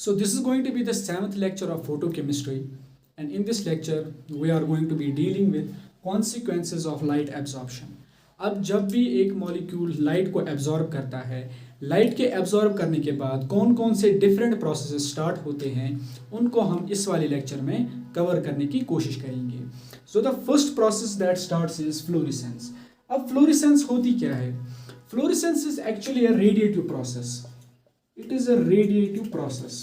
So this is going to be the seventh lecture of photochemistry, and in this lecture we are going to be dealing with consequences of light absorption. अब जब भी एक molecule light को absorb करता है, light के absorb करने के बाद कौन कौन से डिफरेंट प्रोसेसेस स्टार्ट होते हैं, उनको हम इस वाले लेक्चर में कवर करने की कोशिश करेंगे. So the first process that starts is fluorescence. अब फ्लोरेसेंस होती क्या है? Fluorescence is actually a radiative process. It is a radiative process.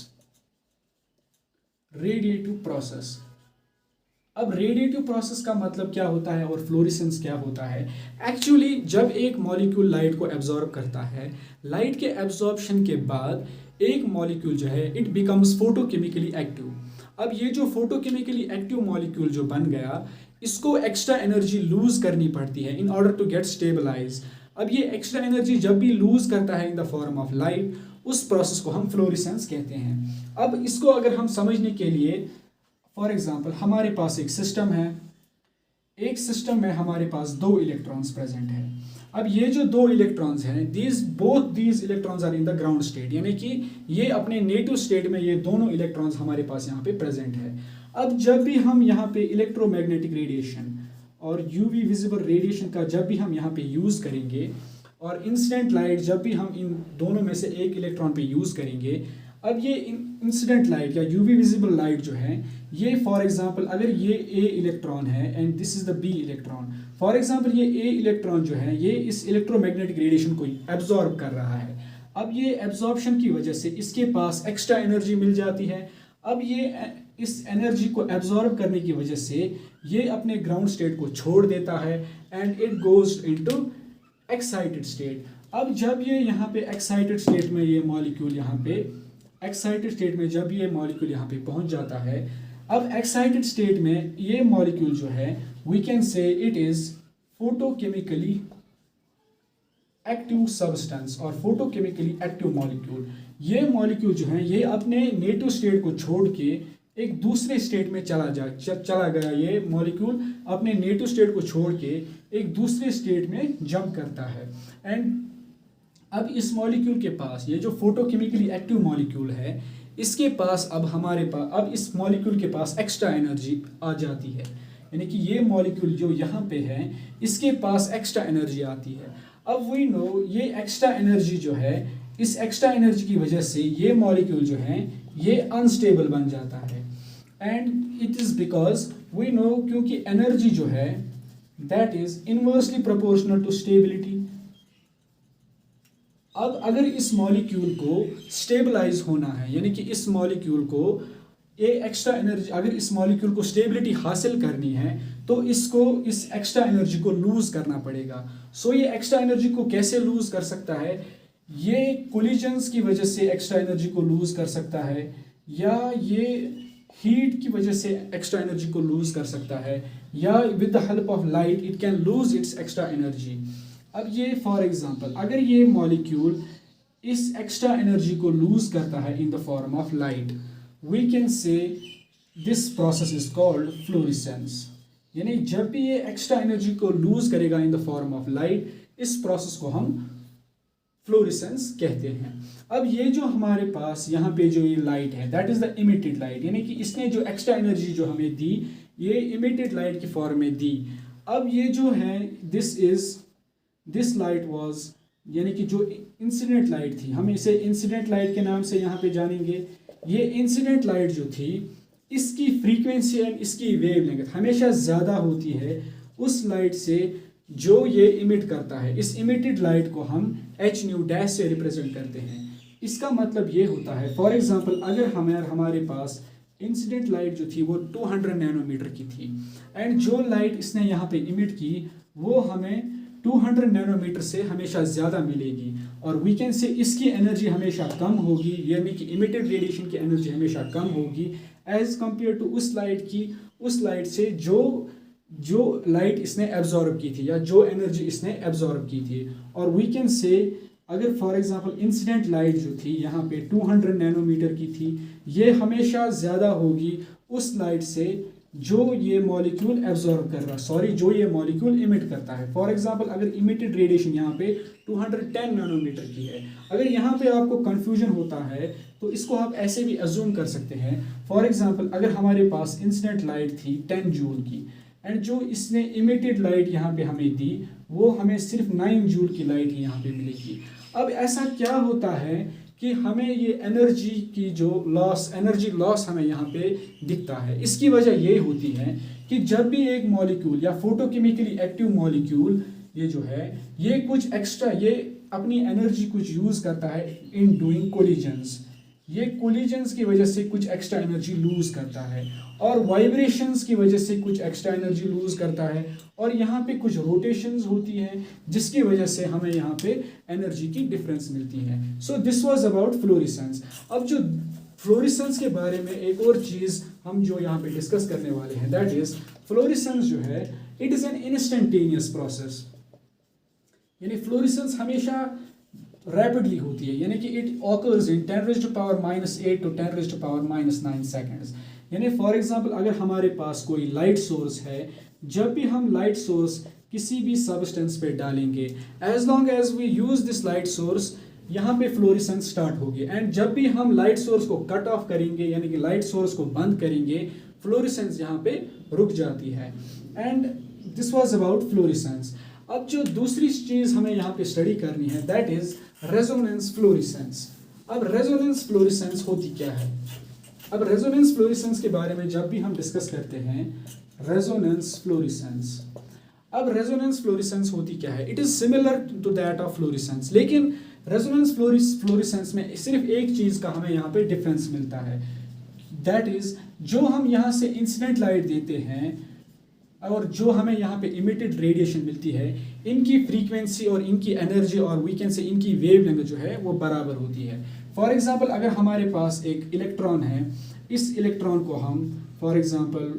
Radiative process. अब रेडिएटिव प्रोसेस का मतलब क्या होता है और फ्लोरेसेंस क्या होता है? एक्चुअली जब एक मॉलिक्यूल लाइट को एब्जॉर्ब करता है, लाइट के एब्जॉर्प्शन के बाद एक मॉलिक्यूल जो है इट बिकम्स फोटोकेमिकली एक्टिव. अब ये जो फोटोकेमिकली एक्टिव मॉलिक्यूल जो बन गया, इसको एक्स्ट्रा एनर्जी लूज करनी पड़ती है in order to get stabilize. अब ये एक्स्ट्रा एनर्जी जब भी लूज करता है in the form of light, उस प्रोसेस को हम फ्लोरेसेंस कहते हैं. अब इसको अगर हम समझने के लिए, फॉर एग्जांपल हमारे पास एक सिस्टम है, एक सिस्टम में हमारे पास दो इलेक्ट्रॉन्स प्रेजेंट हैं. अब ये जो दो इलेक्ट्रॉन्स हैं, both these electrons are in the ground state, यानी कि ये अपने नेटिव स्टेट में ये दोनों इलेक्ट्रॉन्स हमारे पास यहाँ पे प्रेजेंट है. अब जब भी हम यहाँ पे इलेक्ट्रोमैग्नेटिक रेडिएशन और यूवी विजिबल रेडिएशन का जब भी हम यहाँ पे यूज़ करेंगे और इंसिडेंट लाइट जब भी हम इन दोनों में से एक इलेक्ट्रॉन पे यूज़ करेंगे, अब ये इंसिडेंट लाइट या यूवी विजिबल लाइट जो है, ये फॉर एग्जांपल अगर ये ए इलेक्ट्रॉन है and this is the B electron, for example ये ए इलेक्ट्रॉन जो है ये इस इलेक्ट्रोमैग्नेटिक रेडिएशन को एब्जॉर्ब कर रहा है. अब ये एब्जॉर्प्शन की वजह से इसके पास एक्स्ट्रा एनर्जी मिल जाती है. अब ये इस एनर्जी को एब्जॉर्ब करने की वजह से ये अपने ग्राउंड स्टेट को छोड़ देता है and it goes into excited state. अब जब ये यहाँ पे एक्साइटेड स्टेट में ये मॉलिक्यूल यहाँ पे एक्साइटेड स्टेट में जब ये मॉलिक्यूल यहाँ पे पहुँच जाता है, अब एक्साइटेड स्टेट में ये मॉलिक्यूल जो है we can say it is photochemically active substance और फोटोकेमिकली एक्टिव मॉलिक्यूल. ये मॉलिक्यूल जो है ये अपने नेटिव स्टेट को छोड़ के एक दूसरे स्टेट में चला गया. ये मॉलिक्यूल अपने नेटिव स्टेट को छोड़ के एक दूसरे स्टेट में जंप करता है. एंड अब इस मॉलिक्यूल के पास, ये जो फोटोकेमिकली एक्टिव मॉलिक्यूल है, इसके पास अब इस मॉलिक्यूल के पास एक्स्ट्रा एनर्जी आ जाती है. यानी कि ये मॉलिक्यूल जो यहाँ पे है इसके पास एक्स्ट्रा एनर्जी आती है. अब वी नो ये एक्स्ट्रा एनर्जी जो है, इस एक्स्ट्रा एनर्जी की वजह से ये मॉलिक्यूल जो है ये अनस्टेबल बन जाता है. And it is because we know, क्योंकि एनर्जी जो है that is inversely proportional to stability. अब अगर इस मॉलिक्यूल को स्टेबलाइज होना है, यानी कि इस मॉलिक्यूल को ये एक्स्ट्रा एनर्जी, अगर इस मॉलिक्यूल को स्टेबिलिटी हासिल करनी है तो इसको इस एक्स्ट्रा एनर्जी को लूज करना पड़ेगा. सो ये एक्स्ट्रा एनर्जी को कैसे लूज कर सकता है? ये कोलिजन्स की वजह से एक्स्ट्रा एनर्जी को लूज कर सकता है, या ये हीट की वजह से एक्स्ट्रा एनर्जी को लूज कर सकता है, या with the help of light it can lose its extra energy. अब ये फॉर एग्जांपल अगर ये मॉलिक्यूल इस एक्स्ट्रा एनर्जी को लूज करता है in the form of light, we can say this process is called fluorescence. यानी जब भी ये एक्स्ट्रा एनर्जी को लूज करेगा in the form of light, इस प्रोसेस को हम फ्लोरेसेंस कहते हैं. अब ये जो हमारे पास यहाँ पे जो ये लाइट है that is the emitted light, यानी कि इसने जो एक्स्ट्रा एनर्जी जो हमें दी ये इमिटेड लाइट की फॉर्म में दी. अब ये जो है दिस लाइट वाज, यानी कि जो इंसिडेंट लाइट थी, हम इसे इंसिडेंट लाइट के नाम से यहाँ पे जानेंगे. ये इंसिडेंट लाइट जो थी इसकी फ्रीक्वेंसी एंड इसकी वेवलेंथ हमेशा ज़्यादा होती है उस लाइट से जो ये इमिट करता है. इस इमिटेड लाइट को हम h⁻ से रिप्रेजेंट करते हैं. इसका मतलब ये होता है, फॉर एग्जांपल अगर हमारे पास इंसिडेंट लाइट जो थी वो 200 नैनोमीटर की थी एंड जो लाइट इसने यहाँ पे इमिट की वो हमें 200 नैनोमीटर से हमेशा ज़्यादा मिलेगी, और वी कैन से इसकी एनर्जी हमेशा कम होगी, यानी कि इमिटेड रेडिएशन की एनर्जी हमेशा कम होगी एज कम्पेयर टू उस लाइट से जो लाइट इसने एब्जॉर्ब की थी या जो एनर्जी इसने एब्जॉर्ब की थी. और वी कैन से अगर फॉर एग्जांपल इंसिडेंट लाइट जो थी यहाँ पे 200 नैनोमीटर की थी, ये हमेशा ज़्यादा होगी उस लाइट से जो ये मॉलिक्यूल एब्जॉर्ब कर रहा है, जो ये मॉलिक्यूल इमिट करता है। फॉर एग्जांपल अगर इमिटेड रेडिएशन यहाँ पे 210 नैनोमीटर की है, अगर यहाँ पे आपको कंफ्यूजन होता है तो इसको आप ऐसे भी अज्यूम कर सकते हैं। फॉर एग्जांपल अगर हमारे पास इंसिडेंट लाइट थी 10 जूल की, एंड जो इसने इमिटेड लाइट यहाँ पे हमें दी वो हमें सिर्फ 9 जूल की लाइट ही यहाँ पे मिलेगी। अब ऐसा क्या होता है कि हमें ये एनर्जी की जो एनर्जी लॉस हमें यहाँ पे दिखता है। इसकी वजह ये होती है कि जब भी एक मॉलिक्यूल या फोटोकेमिकली एक्टिव मॉलिक्यूल ये जो है ये कुछ एक्स्ट्रा ये अपनी एनर्जी कुछ यूज़ करता है इन डूइंग कोलिजन्स, ये कोलिजन्स की वजह से कुछ एक्स्ट्रा एनर्जी लूज करता है, और वाइब्रेशंस की वजह से कुछ एक्स्ट्रा एनर्जी लूज करता है, और यहाँ पे कुछ रोटेशंस होती हैं जिसकी वजह से हमें यहाँ पे एनर्जी की डिफरेंस मिलती है। So this was about fluorescence. अब जो फ्लोरेसेंस के बारे में एक और चीज़ हम जो यहाँ पे डिस्कस करने वाले हैं दैट इज फ्लोरेसेंस जो है it is an instantaneous process, यानी फ्लोरेसेंस हमेशा रैपिडली होती है, यानी कि it occurs in 10⁻⁻8 to 10⁻⁻9 seconds. यानी फॉर एग्जांपल अगर हमारे पास कोई लाइट सोर्स है, जब भी हम लाइट सोर्स किसी भी सब्सटेंस पे डालेंगे, as long as we use this light source यहाँ पे फ्लोरेसेंस स्टार्ट होगी, एंड जब भी हम लाइट सोर्स को कट ऑफ करेंगे यानी कि लाइट सोर्स को बंद करेंगे, फ्लोरेसेंस यहाँ पे रुक जाती है। And this was about fluorescence. अब जो दूसरी चीज़ हमें यहाँ पे स्टडी करनी है दैट इज रेजोनेंस फ्लोरेसेंस। अब रेजोनेंस फ्लोरेसेंस होती क्या है? अब रेजोनेंस फ्लोरेसेंस के बारे में जब भी हम डिस्कस करते हैं, रेजोनेंस फ्लोरेसेंस, अब रेजोनेंस फ्लोरेसेंस होती क्या है? It is similar to that of fluorescence, लेकिन रेजोनेंस फ्लोरेसेंस में सिर्फ एक चीज़ का हमें यहाँ पे डिफरेंस मिलता है, दैट इज जो हम यहाँ से इंसिडेंट लाइट देते हैं और जो हमें यहाँ पे इमिटेड रेडिएशन मिलती है, इनकी फ्रीक्वेंसी और इनकी एनर्जी और वी कैन से इनकी वेवलेंथ जो है वो बराबर होती है। फॉर एग्जांपल अगर हमारे पास एक इलेक्ट्रॉन है, इस इलेक्ट्रॉन को हम फॉर एग्जांपल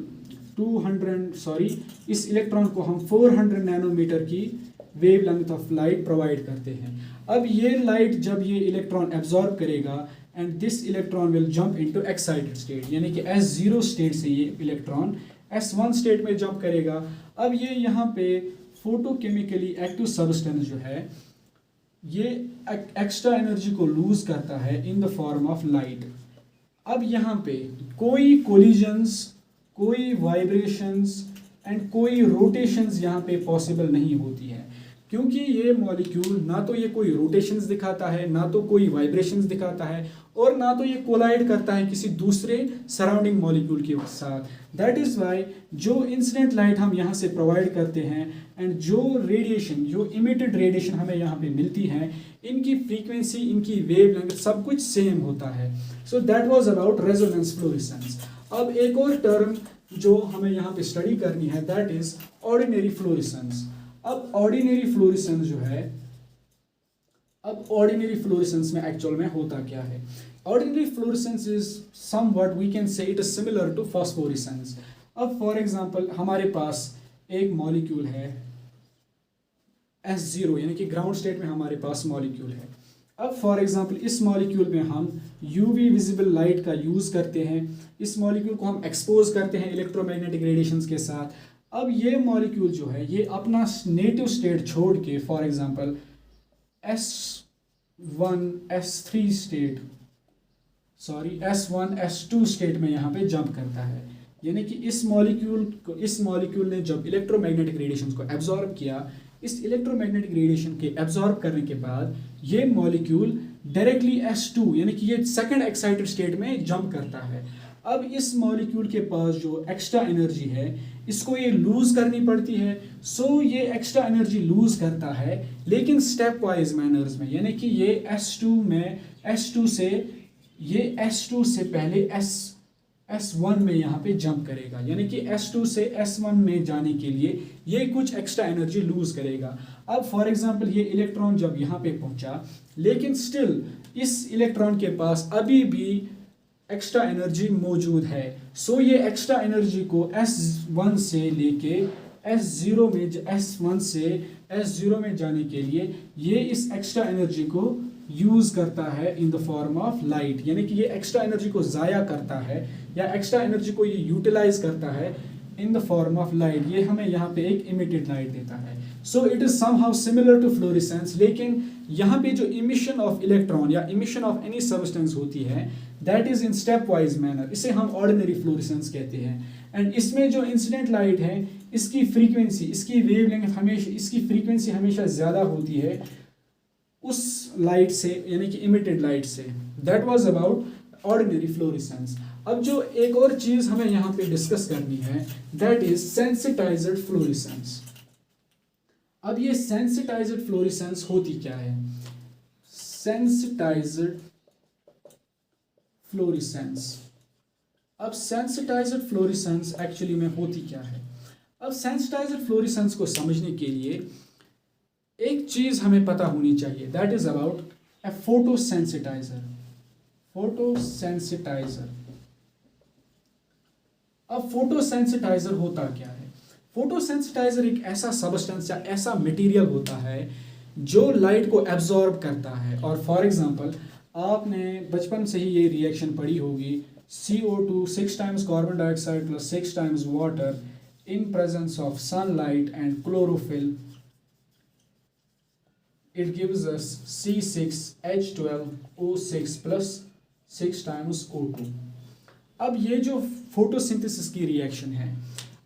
इस इलेक्ट्रॉन को हम 400 नैनोमीटर की वेवलेंथ ऑफ लाइट प्रोवाइड करते हैं। अब ये लाइट जब ये इलेक्ट्रॉन एब्जॉर्ब करेगा and this electron will jump into excited state, यानी कि S0 स्टेट से ये इलेक्ट्रॉन S1 स्टेट में जंप करेगा। अब ये यहाँ पे फोटोकेमिकली एक्टिव सब्सटेंस जो है ये एक्स्ट्रा एनर्जी को लूज करता है in the form of light. अब यहाँ पे कोई कोलिजन्स, कोई वाइब्रेशंस एंड कोई रोटेशंस यहाँ पे पॉसिबल नहीं होती है, क्योंकि ये मॉलिक्यूल ना तो ये कोई रोटेशंस दिखाता है, ना तो कोई वाइब्रेशंस दिखाता है, और ना तो ये कोलाइड करता है किसी दूसरे सराउंडिंग मॉलिक्यूल के साथ। दैट इज़ वाई जो इंसिडेंट लाइट हम यहाँ से प्रोवाइड करते हैं एंड जो रेडिएशन, जो इमिटेड रेडिएशन हमें यहाँ पे मिलती है, इनकी फ्रीक्वेंसी, इनकी वेवलेंथ सब कुछ सेम होता है। So that was about resonance fluorescence. अब एक और टर्म जो हमें यहाँ पे स्टडी करनी है दैट इज ऑर्डिनरी फ्लोरेसेंस। अब ऑर्डिनरी फ्लोरेसेंस जो है, अब ऑर्डिनरी फ्लोरेसेंस में एक्चुअल में होता क्या है? Ordinary fluorescence is somewhat we can say it is similar to phosphorescence. अब फॉर एग्जांपल हमारे पास एक मॉलिक्यूल है S0, यानी कि ग्राउंड स्टेट में हमारे पास मॉलिक्यूल है। अब फॉर एग्जांपल इस मॉलिक्यूल में हम UV विजिबल लाइट का यूज़ करते हैं, इस मॉलिक्यूल को हम एक्सपोज करते हैं इलेक्ट्रोमैग्नेटिक रेडिएशंस के साथ। अब ये मॉलिक्यूल जो है ये अपना नेटिव स्टेट छोड़ के for example S1 S2 state में यहाँ पे जंप करता है, यानी कि इस मॉलिक्यूल ने जब इलेक्ट्रोमैग्नेटिक रेडिएशन को एब्जॉर्ब किया, इस इलेक्ट्रोमैग्नेटिक रेडिएशन के एब्जॉर्ब करने के बाद ये मॉलिक्यूल डायरेक्टली S2 यानी कि ये सेकंड एक्साइटेड स्टेट में जंप करता है। अब इस मॉलिक्यूल के पास जो एक्स्ट्रा एनर्जी है इसको ये लूज करनी पड़ती है, सो ये एक्स्ट्रा एनर्जी लूज करता है, लेकिन स्टेप वाइज मैनर्स में, यानी कि ये S2 से पहले S1 में यहाँ पे जंप करेगा, यानी कि S2 से S1 में जाने के लिए ये कुछ एक्स्ट्रा एनर्जी लूज करेगा। अब फॉर एग्जांपल ये इलेक्ट्रॉन जब यहाँ पे पहुँचा, लेकिन स्टिल इस इलेक्ट्रॉन के पास अभी भी एक्स्ट्रा एनर्जी मौजूद है, सो ये एक्स्ट्रा एनर्जी को S1 से लेके S1 से S0 में जाने के लिए ये इस एक्स्ट्रा एनर्जी को यूज़ करता है in the form of light, यानी कि ये एक्स्ट्रा एनर्जी को ज़ाया करता है या एक्स्ट्रा एनर्जी को ये यूटिलाइज करता है in the form of light. ये हमें यहाँ पे एक इमिटेड लाइट देता है। So it is somehow similar to fluorescence, लेकिन यहाँ पे जो इमिशन ऑफ इलेक्ट्रॉन या इमिशन ऑफ एनी सब्सटेंस होती है that is in stepwise manner, इसे हम ऑर्डिनरी फ्लोरेसेंस कहते हैं। एंड इसमें जो इंसिडेंट लाइट है इसकी फ्रीक्वेंसी, इसकी वेवलेंथ हमेशा, इसकी फ्रीक्वेंसी हमेशा ज़्यादा होती है उस लाइट से, यानी कि इमिटेड लाइट से। That was about ordinary fluorescence. अब जो एक और चीज़ हमें यहाँ पे डिस्कस करनी है दैट इज सेंसिटाइज्ड फ्लोरेसेंस। अब ये सेंसिटाइज्ड फ्लोरेसेंस होती क्या है? सेंसिटाइज्ड फ्लोरेसेंस, अब सेंसिटाइज्ड फ्लोरेसेंस एक्चुअली में होती क्या है? अब सेंसिटाइज्ड फ्लोरेसेंस को समझने के लिए एक चीज हमें पता होनी चाहिए, दैट इज अबाउट ए फोटोसेंसिटाइजर। फोटोसेंसिटाइजर, अब फोटोसेंसिटाइजर होता क्या है? फोटोसेंसिटाइजर एक ऐसा सब्सटेंस या ऐसा मटेरियल होता है जो लाइट को एब्जॉर्ब करता है। और फॉर एग्जांपल आपने बचपन से ही ये रिएक्शन पढ़ी होगी, CO2 6 times carbon dioxide plus 6 times water in presence of sunlight and chlorophyll, it gives us C6H12O6 plus 6 times O2। अब ये जो फोटोसिंथेसिस की रिएक्शन है,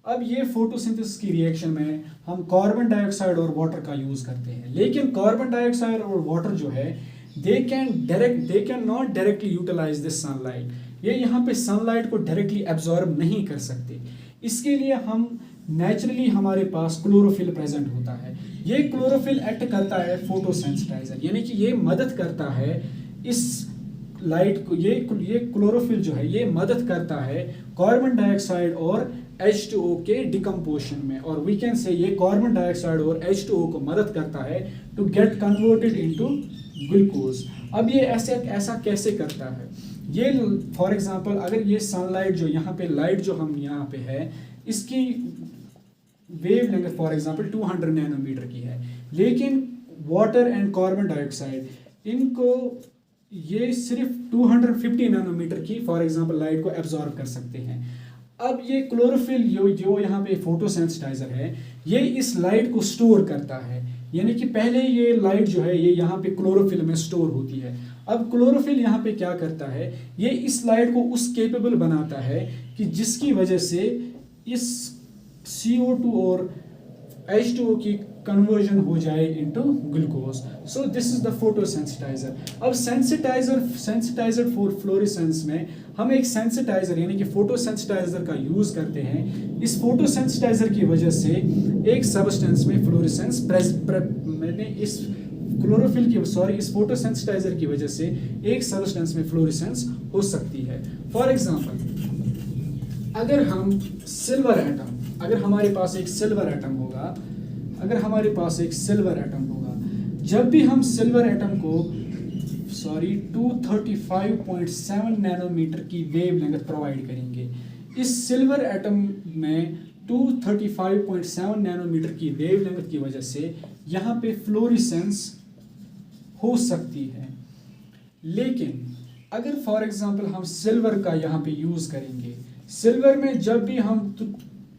अब ये फोटोसिंथेसिस की रिएक्शन में हम कार्बन डाइऑक्साइड और वाटर का यूज़ करते हैं, लेकिन कार्बन डाइऑक्साइड और वाटर जो है they can not directly utilize this sunlight. ये यहाँ पे सनलाइट को डायरेक्टली एब्जॉर्ब नहीं कर सकते। इसके लिए हम नेचुरली हमारे पास क्लोरोफिल प्रेजेंट होता है। ये क्लोरोफिल एक्ट करता है फोटोसेंसिटाइजर, यानी कि ये मदद करता है इस लाइट को, ये क्लोरोफिल जो है ये मदद करता है कार्बन डाइऑक्साइड और H2O के डिकम्पोजिशन में, और वी कैन से ये कार्बन डाइऑक्साइड और H2O को मदद करता है to get converted into glucose. अब ये ऐसा कैसे करता है? ये फॉर एग्जांपल अगर ये सनलाइट जो यहाँ पे लाइट जो हम यहाँ पे है इसकी वेवलेंथ फॉर एग्जांपल 200 नैनोमीटर की है, लेकिन वाटर एंड कार्बन डाइऑक्साइड इनको ये सिर्फ 250 नैनोमीटर की फॉर एग्जांपल लाइट को एब्जॉर्ब कर सकते हैं। अब ये क्लोरोफिल जो यहाँ पे फोटोसेंसिटाइजर है ये इस लाइट को स्टोर करता है, यानी कि पहले ये लाइट जो है ये यहाँ पे क्लोरोफिल में स्टोर होती है। अब क्लोरोफिल यहाँ पे क्या करता है, ये इस लाइट को उस केपेबल बनाता है कि जिसकी वजह से इस CO2 और H2O की कन्वर्जन हो जाए into glucose. So this is the photosensitizer. अब सेंसिटाइजर फॉर फ्लोरेसेंस में हम एक सेंसिटाइजर यानी कि फोटोसेंसिटाइजर का यूज करते हैं। इस फोटोसेंसिटाइजर की वजह से एक सब्सटेंस में फ्लोरेसेंस इस क्लोरोफिल की इस फोटोसेंसिटाइजर की वजह से एक सब्सटेंस में फ्लोरेसेंस हो सकती है। फॉर एग्जांपल अगर हम सिल्वर एटम, अगर हमारे पास एक सिल्वर एटम होगा, जब भी हम सिल्वर एटम को 235.7 नैनोमीटर की वेवलेंथ प्रोवाइड करेंगे, इस सिल्वर एटम में 235.7 नैनोमीटर की वेवलेंथ की वजह से यहाँ पे फ्लोरेसेंस हो सकती है। लेकिन अगर फॉर एग्जांपल हम सिल्वर का यहाँ पे यूज़ करेंगे, सिल्वर में जब भी हम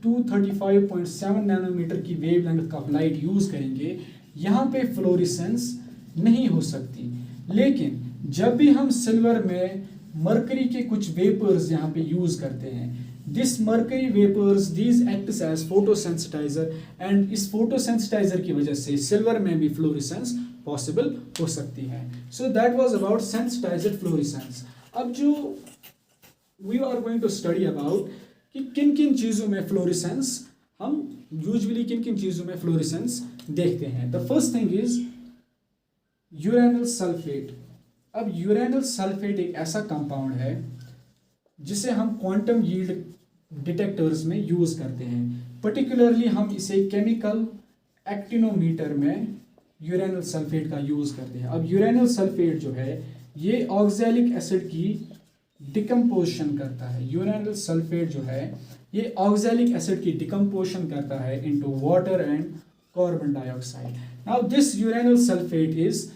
235.7 नैनोमीटर की वेवलेंथ का लाइट यूज़ करेंगे यहाँ पे फ्लोरेसेंस नहीं हो सकती। लेकिन जब भी हम सिल्वर में मरकरी के कुछ वेपर्स यहाँ पे यूज़ करते हैं, this mercury vapours these acts as photosensitizer, and इस फोटोसेंसिटाइजर की वजह से सिल्वर में भी फ्लोरेसेंस पॉसिबल हो सकती है। So that was about sensitized fluorescence. अब जो we are going to study about कि किन किन चीज़ों में फ्लोरेसेंस, हम यूजुअली किन किन चीज़ों में फ्लोरेसेंस देखते हैं। The first thing is uranyl sulphate. अब यूरेनल सल्फेट एक ऐसा कंपाउंड है जिसे हम क्वांटम यील्ड डिटेक्टर्स में यूज़ करते हैं। पर्टिकुलरली हम इसे केमिकल एक्टिनोमीटर में यूरेनल सल्फेट का यूज़ करते हैं। अब यूरेनल सल्फेट जो है ये ऑक्सैलिक एसिड की डिकम्पोजिशन करता है। यूरेनल सल्फेट जो है ये ऑक्सैलिक एसिड की डिकम्पोजिशन करता है into water and carbon dioxide. Now this uranyl sulphate is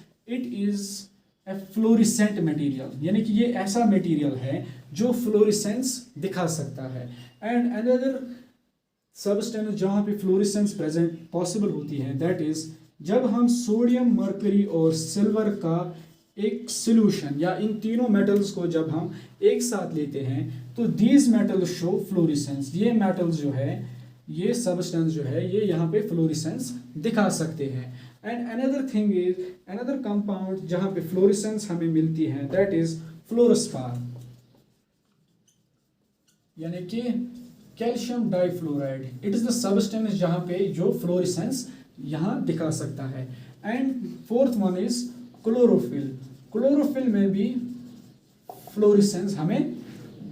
a fluorescent material, यानी कि ये ऐसा मटेरियल है जो फ्लोरिसेंस दिखा सकता है। एंड अनदर सबस्टेंस जहाँ पे फ्लोरिसेंस प्रेजेंट पॉसिबल होती है, दैट इज जब हम सोडियम, मर्करी और सिल्वर का एक सोल्यूशन या इन तीनों मेटल्स को जब हम एक साथ लेते हैं तो दीज मेटल्स शो फ्लोरिसेंस। ये मेटल्स जो है, ये सबस्टेंस जो है, ये यहाँ पे फ्लोरिसेंस दिखा सकते हैं। And another thing is, another compound जहाँ पे फ्लोरिसेंस हमें मिलती है, दैट इज फ्लोरोस्पार, यानी कि calcium difluoride. It is the substance जहाँ पे जो फ्लोरिसेंस यहाँ दिखा सकता है। And fourth one is chlorophyll. Chlorophyll में भी फ्लोरिसेंस हमें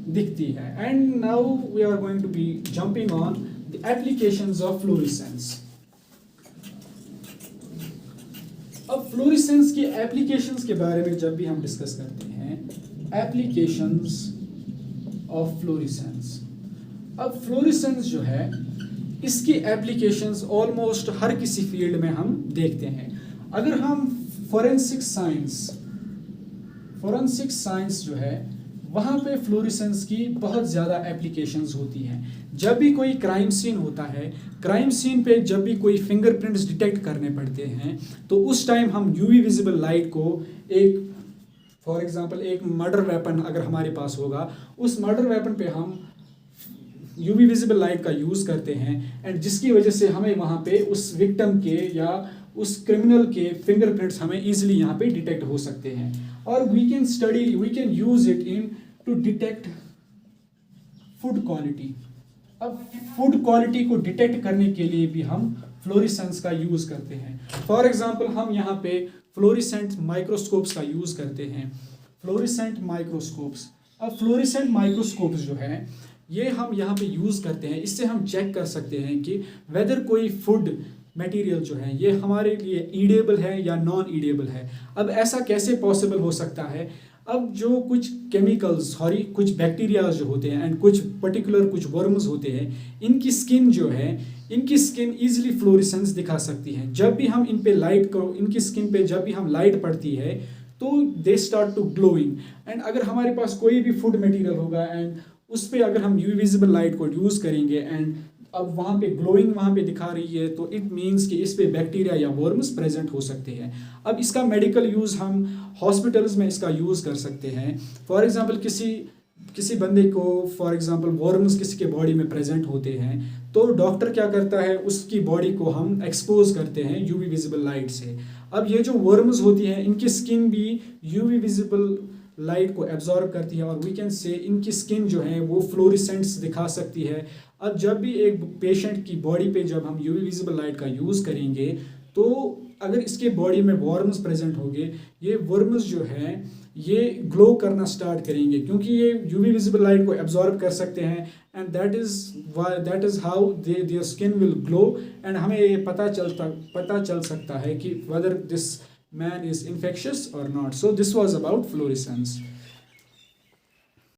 दिखती है। And now we are going to be jumping on the applications of fluorescence. अब फ्लोरिसेंस की एप्लीकेशंस के बारे में जब भी हम डिस्कस करते हैं, एप्लीकेशंस ऑफ फ्लोरिसेंस। अब फ्लोरिसेंस जो है, इसकी एप्लीकेशंस ऑलमोस्ट हर किसी फील्ड में हम देखते हैं। अगर हम फोरेंसिक साइंस जो है, वहाँ पे फ्लोरिसेंस की बहुत ज़्यादा एप्लीकेशंस होती हैं। जब भी कोई क्राइम सीन होता है, क्राइम सीन पे जब भी कोई फिंगरप्रिंट्स डिटेक्ट करने पड़ते हैं, तो उस टाइम हम यूवी विजिबल लाइट को एक, फॉर एग्जांपल एक मर्डर वेपन अगर हमारे पास होगा, उस मर्डर वेपन पे हम यूवी विजिबल लाइट का यूज़ करते हैं, एंड जिसकी वजह से हमें वहाँ पे उस विक्टिम के या उस क्रिमिनल के फिंगरप्रिंट्स हमें इजीली यहाँ पे डिटेक्ट हो सकते हैं। और we can use it in to detect food quality. अब फूड क्वालिटी को डिटेक्ट करने के लिए भी हम फ्लोरिसेंस का यूज़ करते हैं। फॉर एग्जांपल हम यहाँ पे फ्लोरिसेंट माइक्रोस्कोप्स का यूज़ करते हैं। फ्लोरिसेंट माइक्रोस्कोप्स, अब फ्लोरिसेंट माइक्रोस्कोप्स जो है, ये हम यहाँ पे यूज़ करते हैं। इससे हम चेक कर सकते हैं कि वेदर कोई फूड मटेरियल जो है ये हमारे लिए ईडेबल है या नॉन ईडेबल है। अब ऐसा कैसे पॉसिबल हो सकता है? अब जो कुछ केमिकल्स, कुछ बैक्टीरिया जो होते हैं एंड कुछ पर्टिकुलर कुछ वर्म्स होते हैं, इनकी स्किन जो है, इनकी स्किन ईजिली फ्लोरिसेंस दिखा सकती है। जब भी हम इन पे लाइट को, इनकी स्किन पे जब भी हम लाइट पड़ती है तो they start to glowing. And अगर हमारे पास कोई भी फूड मटेरियल होगा एंड उस पर अगर हम यूवी विजिबल लाइट को यूज़ करेंगे एंड अब वहाँ पे ग्लोइंग वहाँ पे दिखा रही है, तो इट मीन्स कि इस पे बैक्टीरिया या वर्म्स प्रेजेंट हो सकते हैं। अब इसका मेडिकल यूज़ हम हॉस्पिटल्स में इसका यूज़ कर सकते हैं। फॉर एग्जांपल किसी बंदे को फॉर एग्जांपल वर्म्स किसी के बॉडी में प्रेजेंट होते हैं, तो डॉक्टर क्या करता है, उसकी बॉडी को हम एक्सपोज करते हैं यूवी विजिबल लाइट से। अब ये जो वर्म्स होती हैं, इनकी स्किन भी यूवी विजिबल लाइट को एब्जॉर्ब करती है और वी कैन से इनकी स्किन जो है वो फ्लोरिसेंट्स दिखा सकती है। अब जब भी एक पेशेंट की बॉडी पे जब हम यूवी विजिबल लाइट का यूज़ करेंगे, तो अगर इसके बॉडी में वर्म्स प्रेजेंट होंगे, ये वर्म्स जो हैं ये ग्लो करना स्टार्ट करेंगे, क्योंकि ये यूवी विजिबल लाइट को एब्जॉर्ब कर सकते हैं and that is how their skin will glow. And हमें ये पता चल सकता है कि whether this man is infectious or not. So this was about fluorescence.